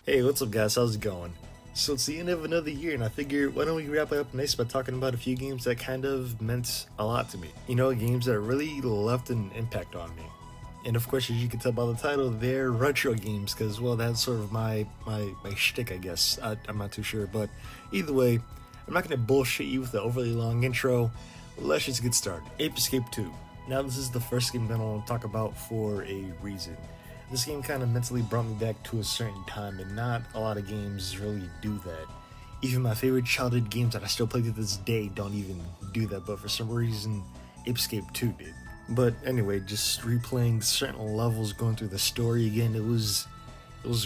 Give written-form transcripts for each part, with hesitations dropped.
Hey, what's up, guys? How's it going? So it's the end of another year, and I figure why don't we wrap it up nice by talking about a few games that kind of meant a lot to me. You know, games that really left an impact on me. And of course, as you can tell by the title, they're retro games, because well, that's sort of my shtick, I guess. I'm not too sure, but either way, I'm not gonna bullshit you with the overly long intro. Let's just get started. Ape Escape 2. Now, this is the first game that I want to talk about for a reason. This game kind of mentally brought me back to a certain time, and not a lot of games really do that. Even my favorite childhood games that I still play to this day don't even do that, but for some reason, Ape Escape 2 did. But anyway, just replaying certain levels, going through the story again, it was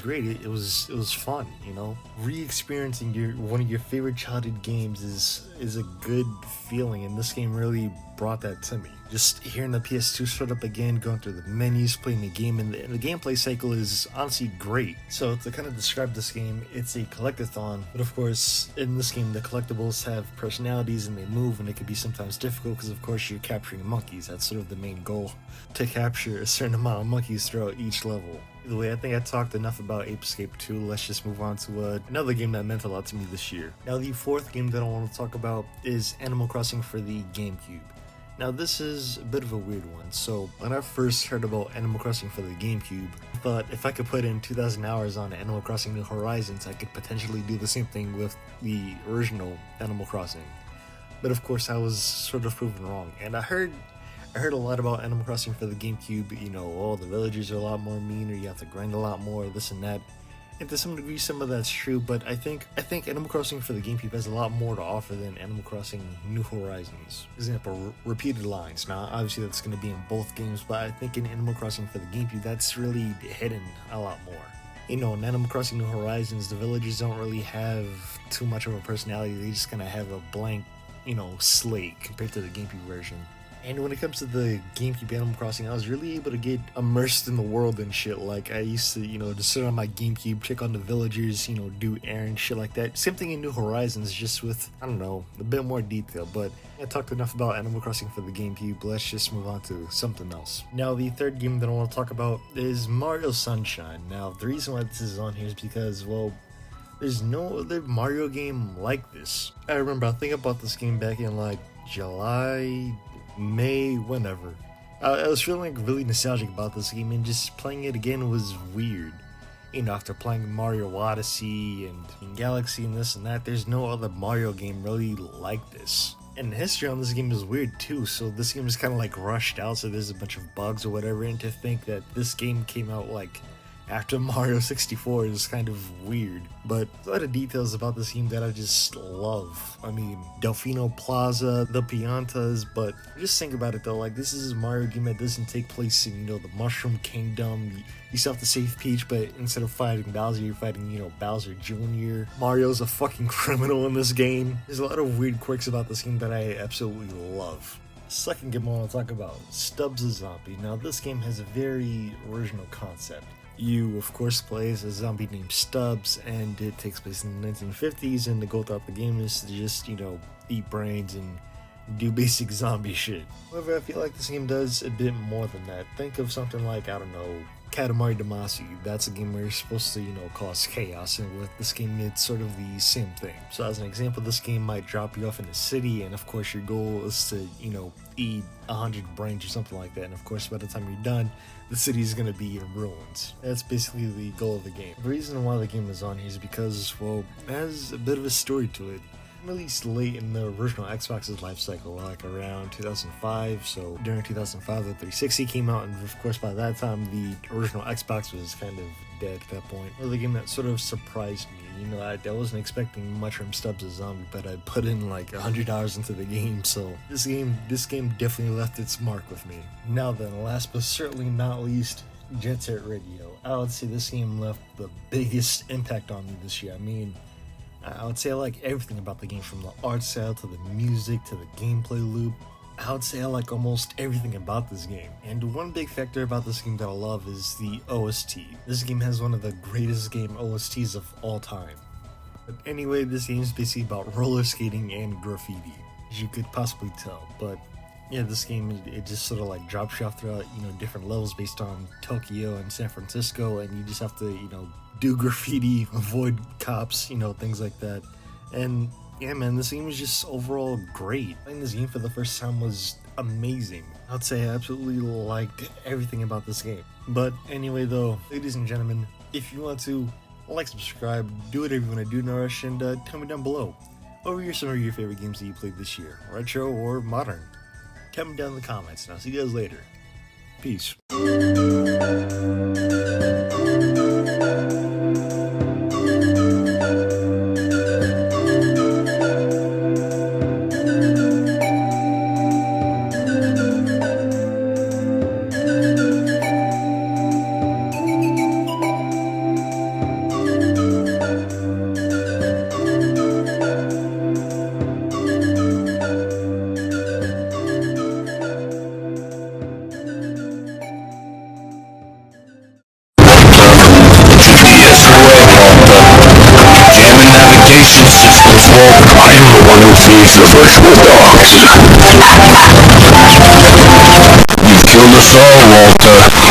great. It was fun, you know. Re-experiencing one of your favorite childhood games is a good feeling, and this game really brought that to me. Just hearing the PS2 start up again, going through the menus, playing the game, and the gameplay cycle is honestly great. So to kind of describe this game, it's a collectathon, but of course, in this game, the collectibles have personalities and they move, and it can be sometimes difficult because of course you're capturing monkeys. That's sort of the main goal, to capture a certain amount of monkeys throughout each level. Either way, I think I talked enough about Ape Escape 2. Let's just move on to another game that meant a lot to me this year. Now, the fourth game that I want to talk about is Animal Crossing for the GameCube. Now, this is a bit of a weird one. So, when I first heard about Animal Crossing for the GameCube, I thought if I could put in 2,000 hours on Animal Crossing New Horizons, I could potentially do the same thing with the original Animal Crossing. But of course, I was sort of proven wrong. And I heard a lot about Animal Crossing for the GameCube. You know, all the villagers are a lot more meaner, you have to grind a lot more, this and that. And to some degree, some of that's true, but I think Animal Crossing for the GameCube has a lot more to offer than Animal Crossing New Horizons. For example, repeated lines. Now, obviously that's going to be in both games, but I think in Animal Crossing for the GameCube, that's really hidden a lot more. You know, in Animal Crossing New Horizons, the villagers don't really have too much of a personality. They just kind of have a blank, you know, slate compared to the GameCube version. And when it comes to the GameCube Animal Crossing, I was really able to get immersed in the world and shit. Like, I used to, you know, just sit on my GameCube, check on the villagers, you know, do errands, shit like that. Same thing in New Horizons, just with, I don't know, a bit more detail. But I talked enough about Animal Crossing for the GameCube. Let's just move on to something else. Now, the third game that I want to talk about is Mario Sunshine. Now, the reason why this is on here is because, well, there's no other Mario game like this. I remember I think about this game back in, like, July, May, whenever. I was feeling like really nostalgic about this game, and just playing it again was weird. You know, after playing Mario Odyssey and Galaxy and this and that, there's no other Mario game really like this. And the history on this game is weird too, so this game is kind of like rushed out, so there's a bunch of bugs or whatever, and to think that this game came out like after Mario 64 is kind of weird. But there's a lot of details about this game that I just love. I mean, Delfino Plaza, the Piantas, but just think about it though, like this is a Mario game that doesn't take place in, you know, the Mushroom Kingdom. You still have to save Peach, but instead of fighting Bowser, you're fighting, you know, Bowser Jr. Mario's a fucking criminal in this game. There's a lot of weird quirks about this game that I absolutely love. Second game I want to talk about, Stubbs the Zombie. Now this game has a very original concept. You, of course, play as a zombie named Stubbs, and it takes place in the 1950s, and the goal throughout the game is to just, you know, eat brains and do basic zombie shit. However, I feel like this game does a bit more than that. Think of something like, I don't know, Katamari Damacy. That's a game where you're supposed to, you know, cause chaos, and with this game, it's sort of the same thing. So as an example, this game might drop you off in a city, and of course your goal is to, you know, eat 100 brains or something like that, and of course by the time you're done, the city is going to be in ruins. That's basically the goal of the game. The reason why the game is on here is because, well, it has a bit of a story to it. Released late in the original Xbox's life cycle, like around 2005. So during 2005, the 360 came out, and of course by that time, the original Xbox was kind of dead at that point. Another game that sort of surprised me. You know, I wasn't expecting much from Stubbs the Zombie, but I put in like 100 hours into the game, so this game definitely left its mark with me. Now then, last but certainly not least, Jet Set Radio. I would say this game left the biggest impact on me this year. I mean, I would say I like everything about the game, from the art style to the music to the gameplay loop. I would say I like almost everything about this game. And one big factor about this game that I love is the OST. This game has one of the greatest game OSTs of all time. But anyway, this game is basically about roller skating and graffiti, as you could possibly tell. But Yeah, this game it just sort of like drops you off throughout different levels based on Tokyo and San Francisco, and you just have to do graffiti, avoid cops, things like that. And yeah, man, this game was just overall great. Playing this game for the first time was amazing. I'd say I absolutely liked everything about this game. But anyway, though, ladies and gentlemen, if you want to like, subscribe, do whatever you want to do, Nourish, and tell me down below. What were some of your favorite games that you played this year, retro or modern? Tell me down in the comments, and I'll see you guys later. Peace. Navigation systems. Well, I am the one who feeds the virtual dogs. You've killed us all, Walter.